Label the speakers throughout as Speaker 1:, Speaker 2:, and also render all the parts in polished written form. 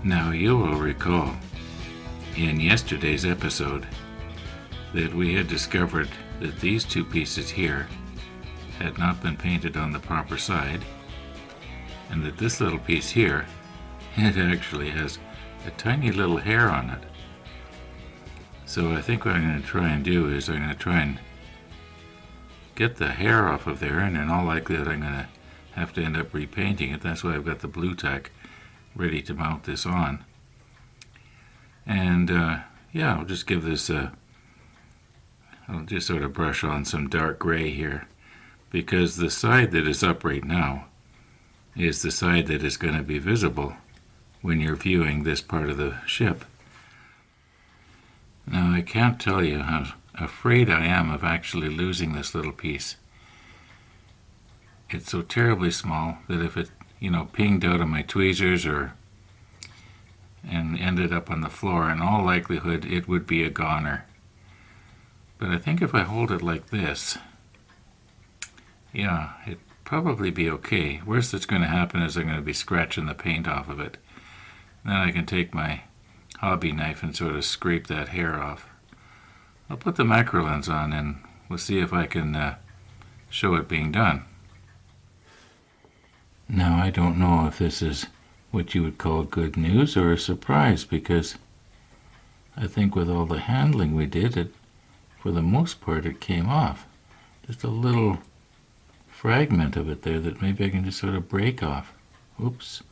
Speaker 1: Now you will recall in yesterday's episode that we had discovered that these two pieces here had not been painted on the proper side, and that this little piece here, it actually has a tiny little hair on it. So I think what I'm going to try and do is I'm going to try and get the hair off of there, and in all likelihood I'm going to have to end up repainting it. That's why I've got the blue tack ready to mount this on. And I'll just give this I'll just sort of brush on some dark gray here, because the side that is up right now is the side that is going to be visible when you're viewing this part of the ship. Now I can't tell you how afraid I am of actually losing this little piece. It's so terribly small that if it, pinged out of my tweezers and ended up on the floor, in all likelihood it would be a goner. But I think if I hold it like this, it'd probably be okay. Worst that's going to happen is I'm going to be scratching the paint off of it. Then I can take my hobby knife and sort of scrape that hair off. I'll put the macro lens on and we'll see if I can show it being done. Now I don't know if this is what you would call good news or a surprise, because I think with all the handling we did, for the most part it came off. Just a little fragment of it there that maybe I can just sort of break off. Oops.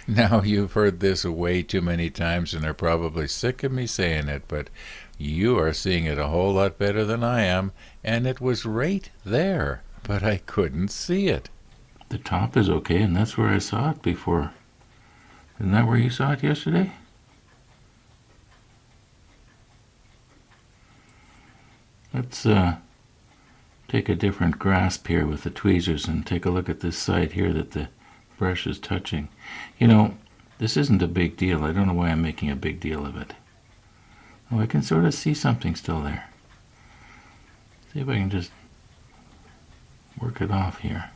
Speaker 2: Now, you've heard this way too many times and are probably sick of me saying it, but you are seeing it a whole lot better than I am, and it was right there, but I couldn't see it.
Speaker 1: The top is okay, and that's where I saw it before. Isn't that where you saw it yesterday? Let's take a different grasp here with the tweezers and take a look at this side here that the brush is touching. This isn't a big deal. I don't know why I'm making a big deal of it. Oh, I can sort of see something still there. See if I can just work it off here.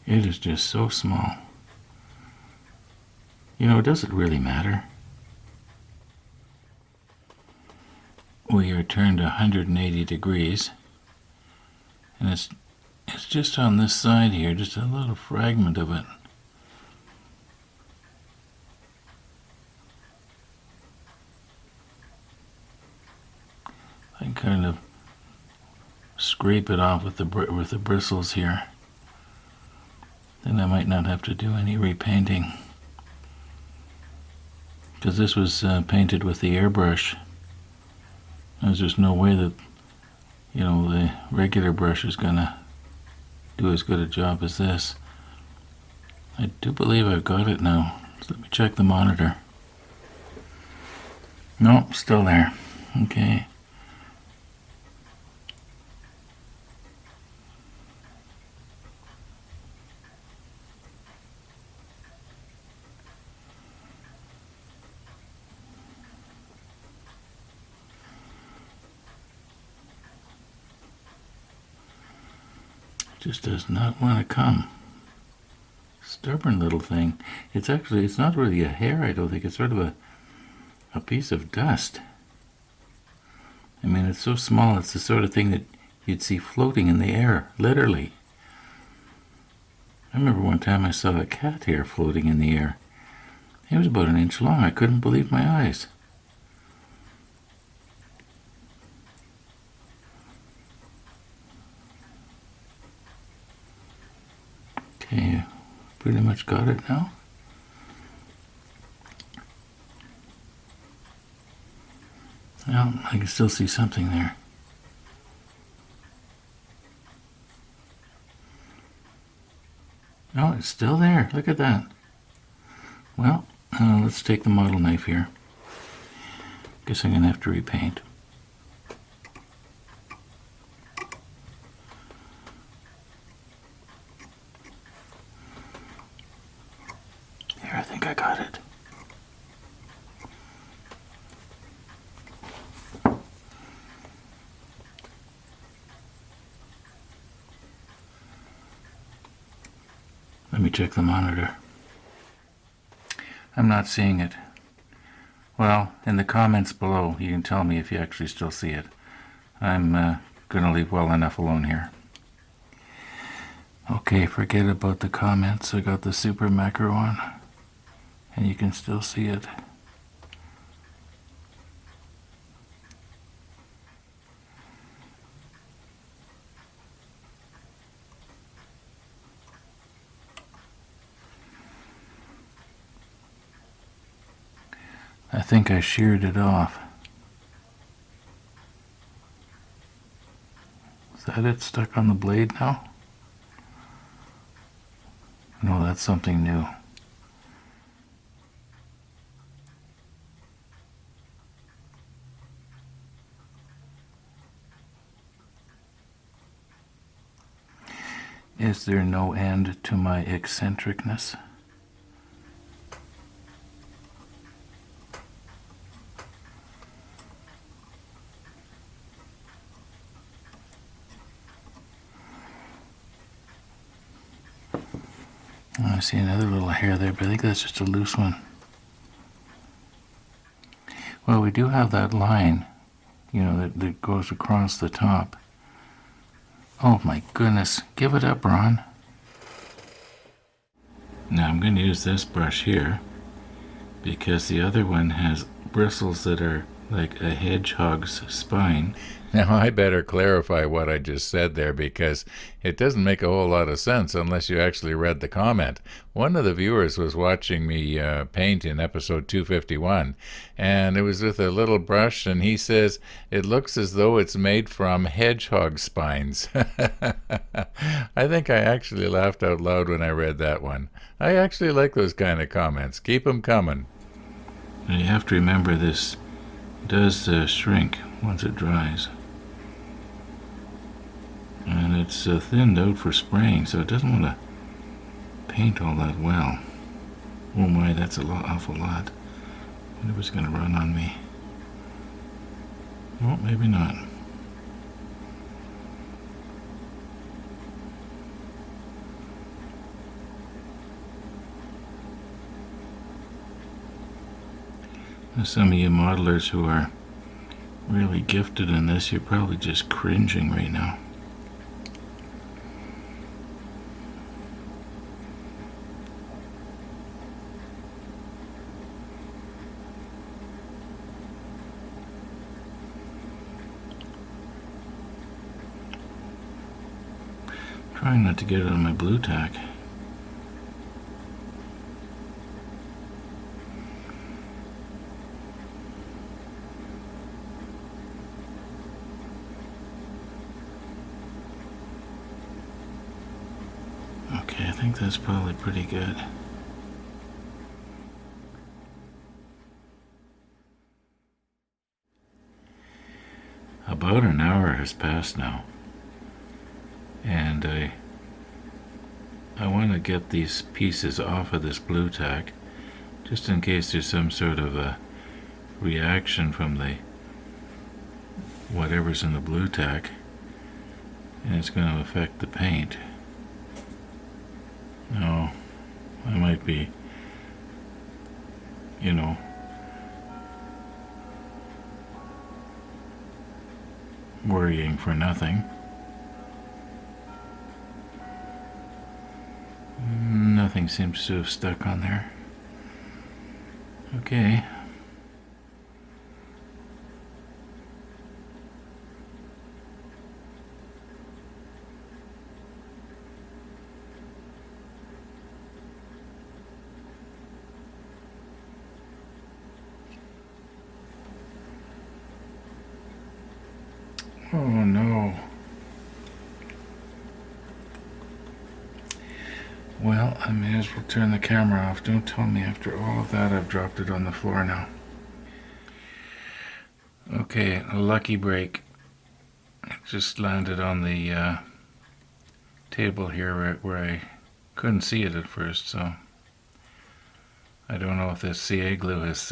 Speaker 1: It is just so small. Does it really matter? We are turned 180 degrees, and it's just on this side here, just a little fragment of it. I can kind of scrape it off with the bristles here. Then I might not have to do any repainting, because this was painted with the airbrush. There's just no way that, the regular brush is going to do as good a job as this. I do believe I've got it now. So let me check the monitor. Nope, still there. Okay. Just does not want to come. Stubborn little thing. It's not really a hair, I don't think. It's sort of a piece of dust. I mean, it's so small, it's the sort of thing that you'd see floating in the air, literally. I remember one time I saw a cat hair floating in the air. It was about an inch long. I couldn't believe my eyes. Okay, pretty much got it now. Well, I can still see something there. No, it's still there. Look at that. Well, let's take the model knife here. Guess I'm going to have to repaint. Here, I think I got it. check the monitor. I'm not seeing it. Well, in the comments below, you can tell me if you actually still see it. I'm going to leave well enough alone here. Okay, forget about the comments. I got the super macro on, and you can still see it. I think I sheared it off. Is that it stuck on the blade now? No, that's something new. Is there no end to my eccentricness? I see another little hair there, but I think that's just a loose one. Well, we do have that line, that goes across the top. Oh my goodness, give it up, Ron. Now I'm going to use this brush here because the other one has bristles that are like a hedgehog's spine.
Speaker 2: Now, I better clarify what I just said there because it doesn't make a whole lot of sense unless you actually read the comment. One of the viewers was watching me paint in episode 251, and it was with a little brush, and he says, it looks as though it's made from hedgehog spines. I think I actually laughed out loud when I read that one. I actually like those kind of comments. Keep them coming.
Speaker 1: And you have to remember this does shrink once it dries. And it's thinned out for spraying, so it doesn't want to paint all that well. Oh my, that's awful lot. I wonder if it's going to run on me. Well, maybe not. Now, some of you modelers who are really gifted in this, you're probably just cringing right now. Trying not to get it on my blue tack. Okay, I think that's probably pretty good. About an hour has passed now, and I want to get these pieces off of this blue tack just in case there's some sort of a reaction from the whatever's in the blue tack, and it's going to affect the paint. No, I might be, worrying for nothing. Nothing seems to have stuck on there. Okay. Oh no. Well, I may as well turn the camera off. Don't tell me after all of that I've dropped it on the floor now. Okay, a lucky break. It just landed on the table here right where I couldn't see it at first, so I don't know if this CA glue has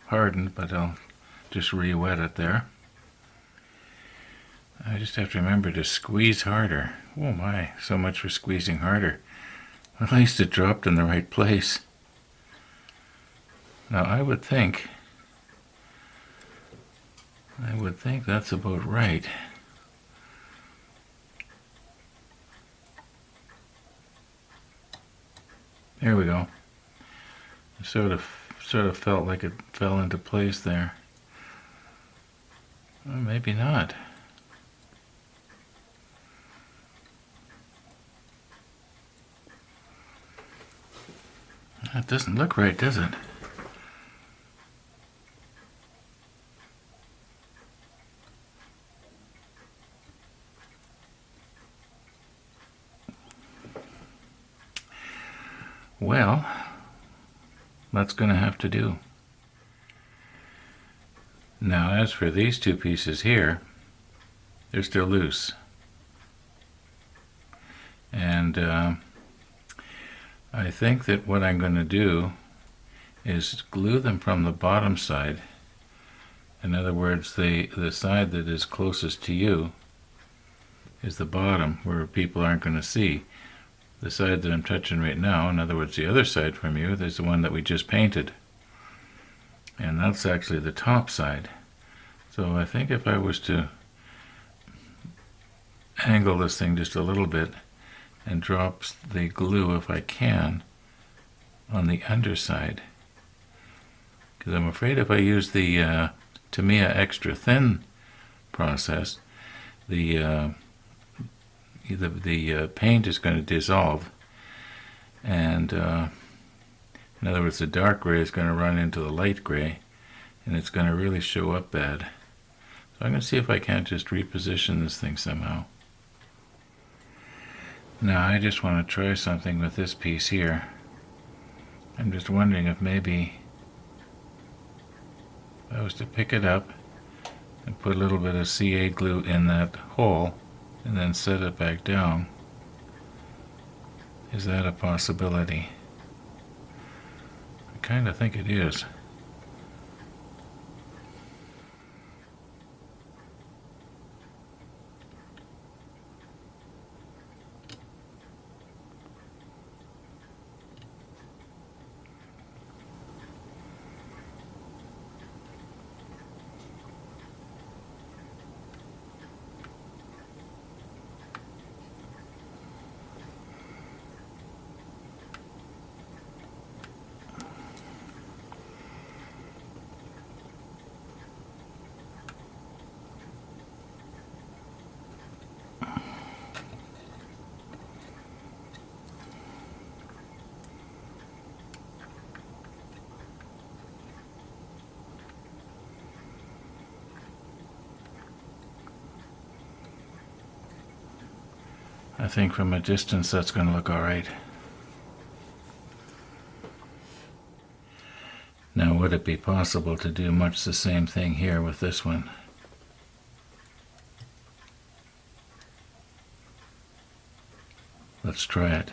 Speaker 1: hardened, but I'll just re-wet it there. I just have to remember to squeeze harder. Oh my, so much for squeezing harder. At least it dropped in the right place. Now I would think that's about right. There we go. It sort of felt like it fell into place there. Well, maybe not. That doesn't look right, does it? Well, that's going to have to do. Now, as for these two pieces here, they're still loose. And I think that what I'm going to do is glue them from the bottom side. In other words, the side that is closest to you is the bottom, where people aren't going to see. The side that I'm touching right now, in other words, the other side from you, is the one that we just painted. And that's actually the top side. So I think if I was to angle this thing just a little bit and drop the glue, if I can, on the underside, because I'm afraid if I use the Tamiya extra thin process, the paint is going to dissolve, and in other words, the dark gray is going to run into the light gray, and it's going to really show up bad. So I'm going to see if I can't just reposition this thing somehow. Now I just want to try something with this piece here. I'm just wondering if maybe if I was to pick it up and put a little bit of CA glue in that hole and then set it back down. Is that a possibility? I kind of think it is. I think from a distance that's going to look all right. Now, would it be possible to do much the same thing here with this one? Let's try it.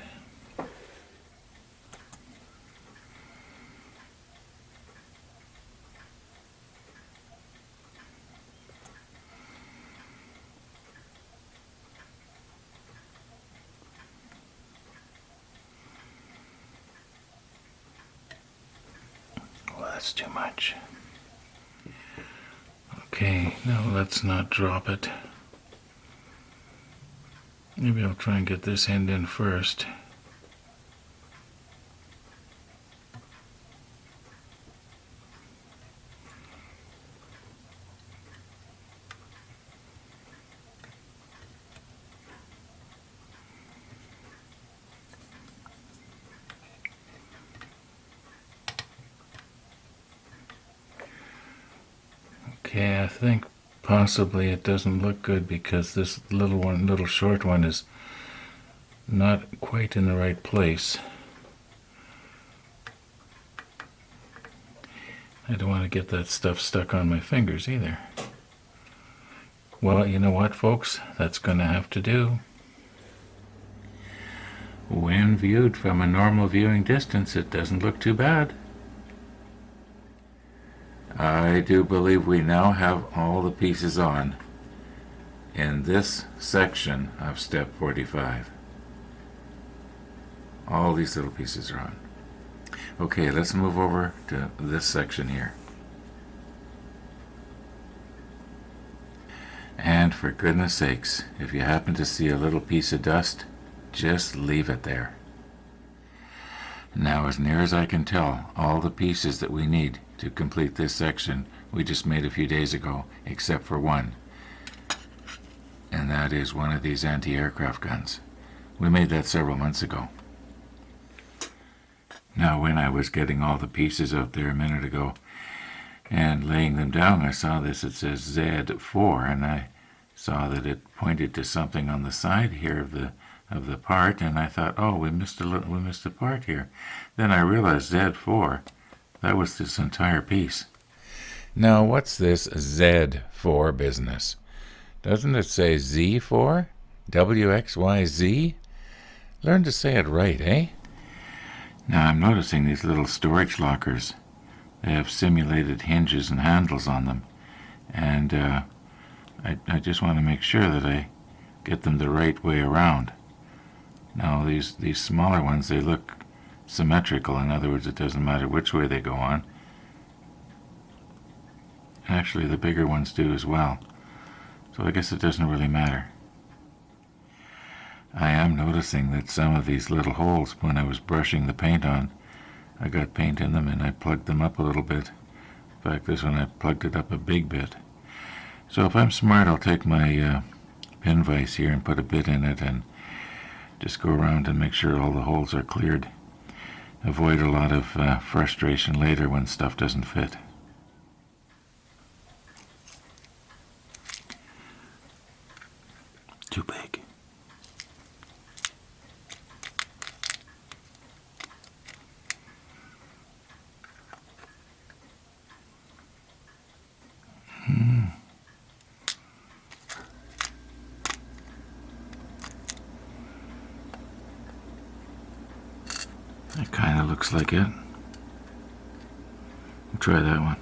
Speaker 1: That's too much. Okay, now let's not drop it. Maybe I'll try and get this end in first. Okay, I think possibly it doesn't look good because this little short one is not quite in the right place. I don't want to get that stuff stuck on my fingers either. Well, you know what, folks? That's going to have to do. When viewed from a normal viewing distance, it doesn't look too bad. I do believe we now have all the pieces on in this section of step 45. All these little pieces are on. Okay, let's move over to this section here. And for goodness sakes, if you happen to see a little piece of dust, just leave it there. Now, as near as I can tell, all the pieces that we need to complete this section we just made a few days ago, except for one. And that is one of these anti-aircraft guns. We made that several months ago. Now, when I was getting all the pieces out there a minute ago and laying them down, I saw this. It says Z4, and I saw that it pointed to something on the side here of the part, and I thought, oh, we missed a part here. Then I realized Z4. That was this entire piece.
Speaker 2: Now, what's this Z4 business? Doesn't it say Z4? WXYZ? Learn to say it right, eh?
Speaker 1: Now, I'm noticing these little storage lockers. They have simulated hinges and handles on them. And I just want to make sure that I get them the right way around. Now, these smaller ones, they look symmetrical. In other words, it doesn't matter which way they go on. Actually, the bigger ones do as well. So I guess it doesn't really matter. I am noticing that some of these little holes, when I was brushing the paint on, I got paint in them and I plugged them up a little bit. In fact, this one I plugged it up a big bit. So if I'm smart, I'll take my pin vise here and put a bit in it and just go around and make sure all the holes are cleared. Avoid a lot of frustration later when stuff doesn't fit. Too big. That kind of looks like it. We'll try that one.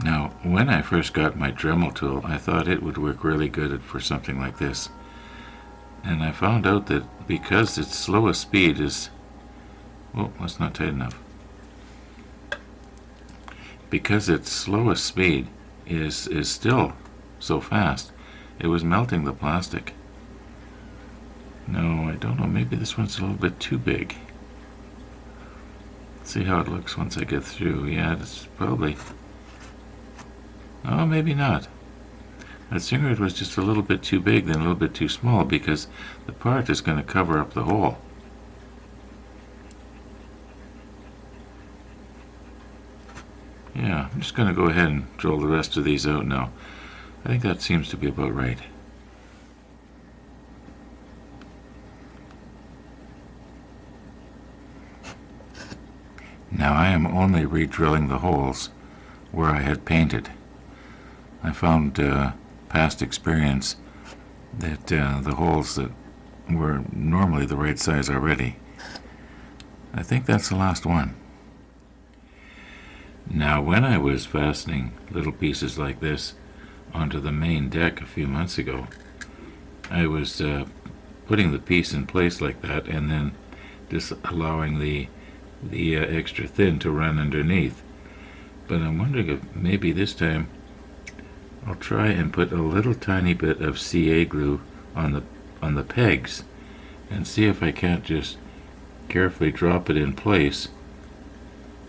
Speaker 1: Now, when I first got my Dremel tool, I thought it would work really good for something like this. And I found out that because its slowest speed is... Oh, that's not tight enough. Because its slowest speed is still so fast, it was melting the plastic. No, I don't know. Maybe this one's a little bit too big. Let's see how it looks once I get through. Yeah, it's probably... Oh, maybe not. I'd sooner it was just a little bit too big than a little bit too small, because the part is going to cover up the hole. Yeah, I'm just going to go ahead and drill the rest of these out now. I think that seems to be about right. Now I am only re-drilling the holes where I had painted. I found past experience that the holes that were normally the right size already. I think that's the last one. Now, when I was fastening little pieces like this onto the main deck a few months ago, I was putting the piece in place like that and then just allowing the extra thin to run underneath. But I'm wondering if maybe this time I'll try and put a little tiny bit of CA glue on the pegs and see if I can't just carefully drop it in place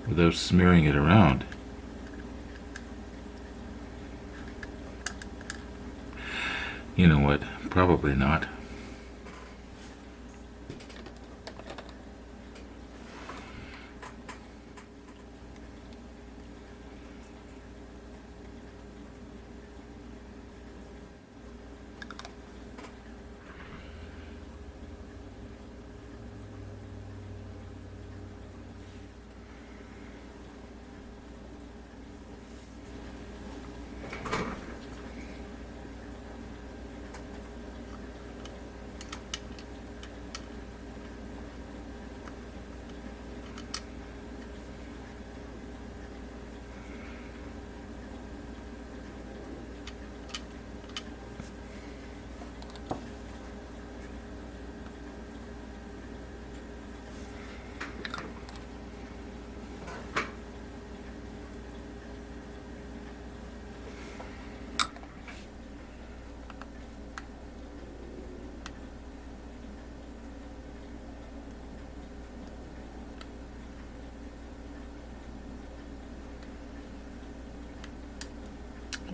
Speaker 1: without smearing it around. You know what? Probably not.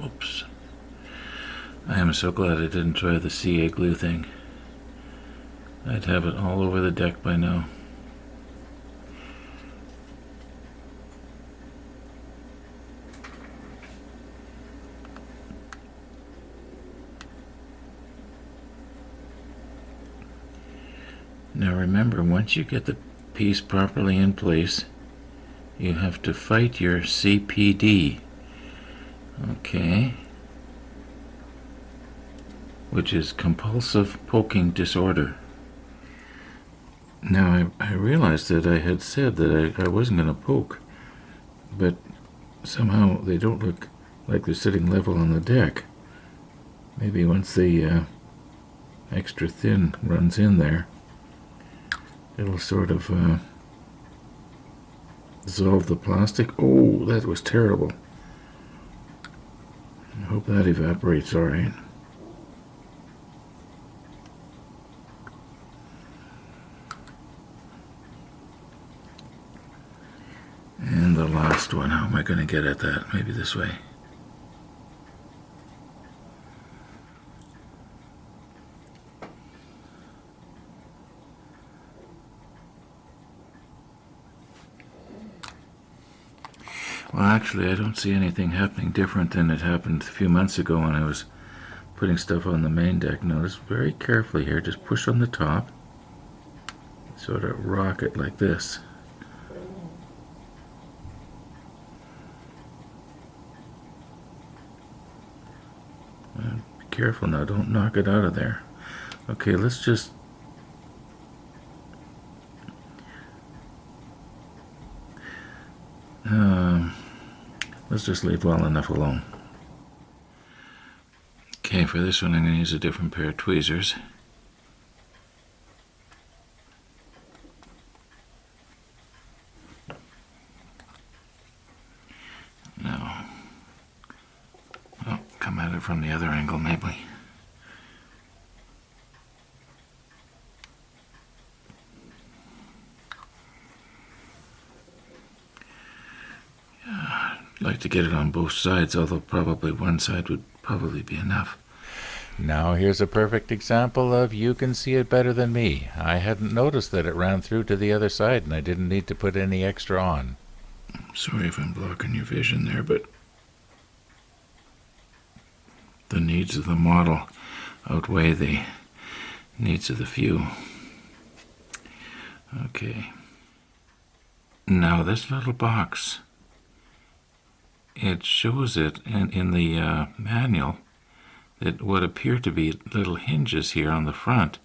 Speaker 1: Oops. I am so glad I didn't try the CA glue thing. I'd have it all over the deck by now. Now remember, once you get the piece properly in place, you have to fight your CPD. Okay. Which is compulsive poking disorder. Now I realized that I had said that I wasn't going to poke, but somehow they don't look like they're sitting level on the deck. Maybe once the extra thin runs in there, it'll sort of dissolve the plastic. Oh, that was terrible. I hope that evaporates all right. And the last one, how am I going to get at that? Maybe this way. Well, actually, I don't see anything happening different than it happened a few months ago when I was putting stuff on the main deck. Notice very carefully here, just push on the top, sort of rock it like this. Be careful now, don't knock it out of there. Okay, let's just leave well enough alone. Okay, for this one I'm going to use a different pair of tweezers. Now, come at it from the other angle maybe. I'd like to get it on both sides, although probably one side would probably be enough.
Speaker 2: Now here's a perfect example of you can see it better than me. I hadn't noticed that it ran through to the other side, and I didn't need to put any extra on.
Speaker 1: Sorry if I'm blocking your vision there, but the needs of the model outweigh the needs of the few. Okay. Now this little box, it shows it in the manual that what appear to be little hinges here on the front,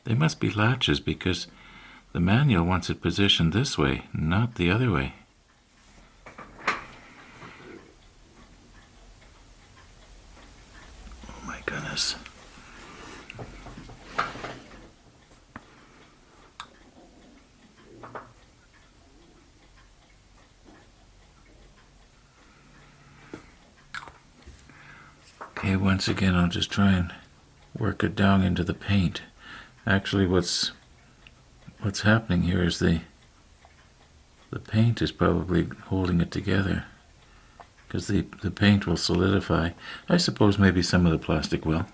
Speaker 1: they must be latches because the manual wants it positioned this way, not the other way. Oh my goodness. Okay, once again, I'll just try and work it down into the paint. Actually, what's happening here is the paint is probably holding it together because the paint will solidify. I suppose maybe some of the plastic will.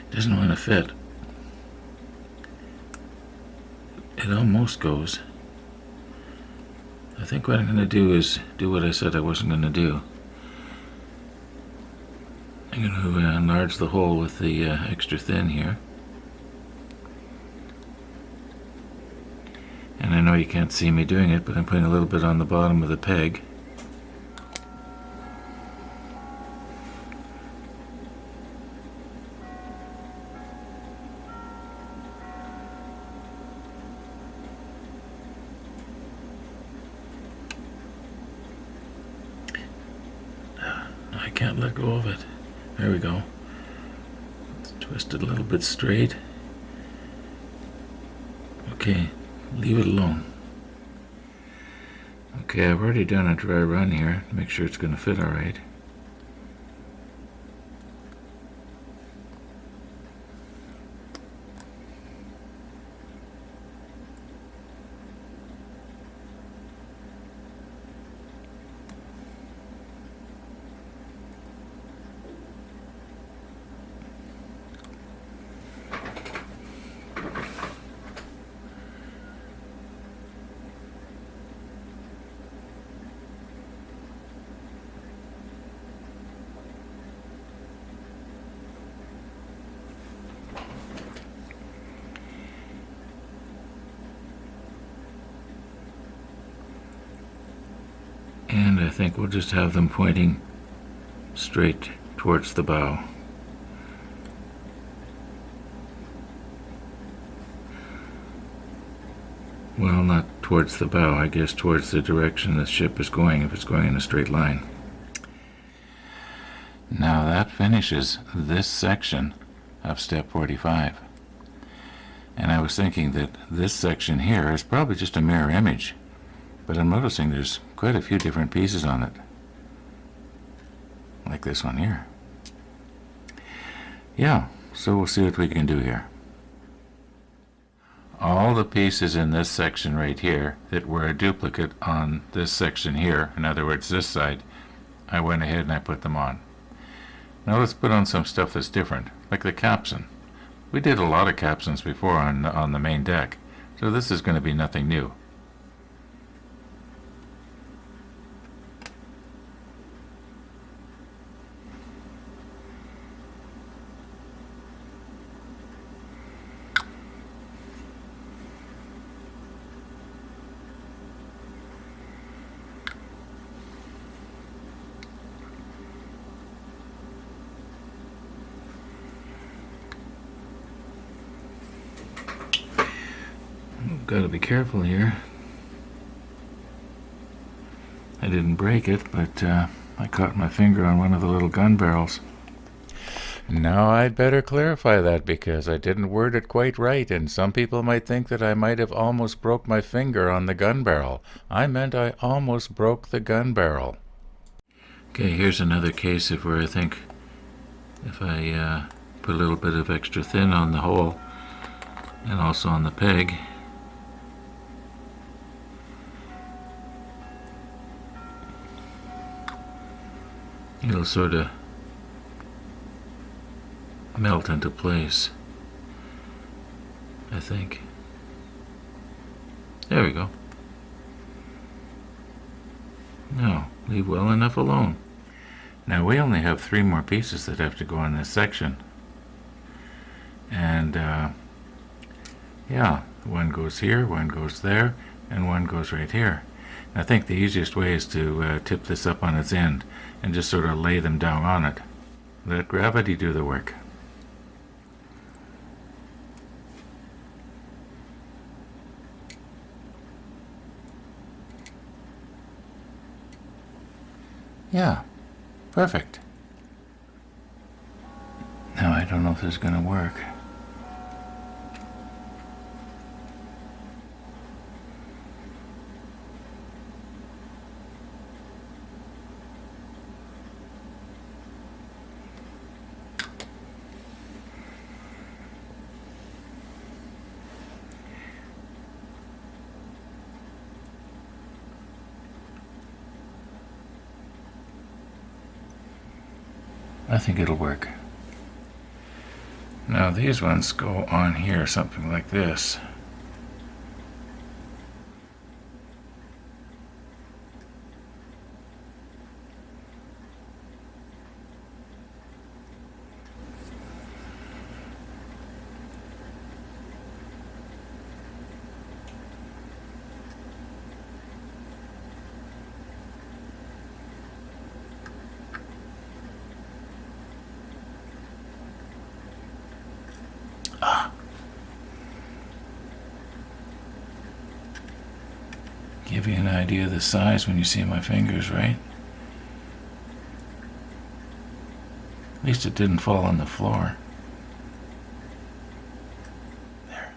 Speaker 1: Doesn't want to fit. It almost goes. I think what I'm going to do is do what I said I wasn't going to do. I'm going to enlarge the hole with the extra thin here. And I know you can't see me doing it, but I'm putting a little bit on the bottom of the peg. I can't let go of it. There we go. Let's twist it a little bit straight. Okay, leave it alone. Okay, I've already done a dry run here to make sure it's going to fit all right. And I think we'll just have them pointing straight towards the bow. Well, not towards the bow, I guess towards the direction the ship is going, if it's going in a straight line. Now that finishes this section of step 45. And I was thinking that this section here is probably just a mirror image, but I'm noticing there's quite a few different pieces on it. Like this one here. Yeah, so we'll see what we can do here. All the pieces in this section right here that were a duplicate on this section here, in other words this side, I went ahead and I put them on. Now let's put on some stuff that's different, like the capstan. We did a lot of capstans before on the main deck, so this is going to be nothing new. Got to be careful here. I didn't break it, but I caught my finger on one of the little gun barrels.
Speaker 2: Now I'd better clarify that because I didn't word it quite right, and some people might think that I might have almost broke my finger on the gun barrel. I meant I almost broke the gun barrel.
Speaker 1: Okay, here's another case of where I think if I put a little bit of extra thin on the hole and also on the peg, it'll sort of melt into place, I think. There we go. Now, leave well enough alone. Now we only have 3 more pieces that have to go in this section. And yeah, one goes here, one goes there, and one goes right here. I think the easiest way is to tip this up on its end and just sort of lay them down on it. Let gravity do the work. Yeah, perfect. Now I don't know if this is going to work. I think it'll work. Now these ones go on here, something like this. Give you an idea of the size when you see my fingers, right? At least it didn't fall on the floor. There.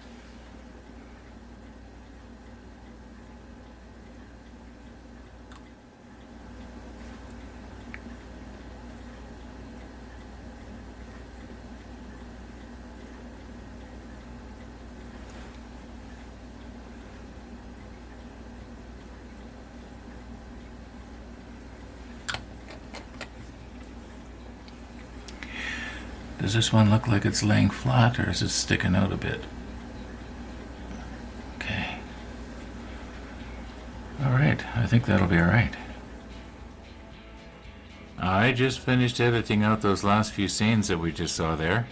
Speaker 1: Does this one look like it's laying flat, or is it sticking out a bit? Okay. Alright, I think that'll be alright. I just finished editing out those last few scenes that we just saw there,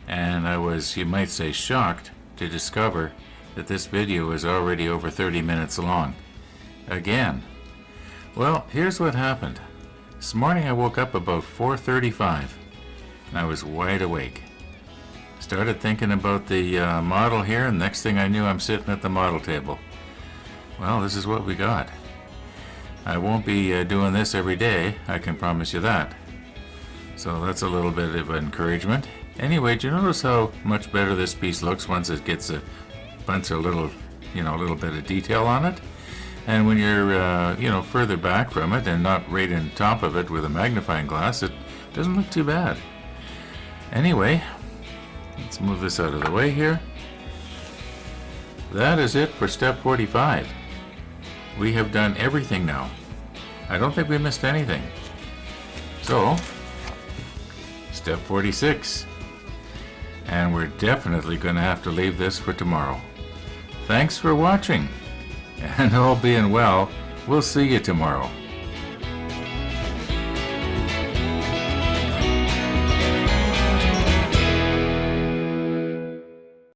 Speaker 1: and I was, you might say, shocked to discover that this video is already over 30 minutes long. Again, Well, here's what happened. This morning I woke up about 4:35 and I was wide awake. Started thinking about the model here, and next thing I knew I'm sitting at the model table. Well, this is what we got. I won't be doing this every day, I can promise you that. So that's a little bit of encouragement. Anyway, do you notice how much better this piece looks once it gets a bunch of little bit of detail on it? And when you're, further back from it and not right in top of it with a magnifying glass, it doesn't look too bad. Anyway, let's move this out of the way here. That is it for step 45. We have done everything now. I don't think we missed anything. So, step 46. And we're definitely going to have to leave this for tomorrow. Thanks for watching. And all being well, we'll see you tomorrow.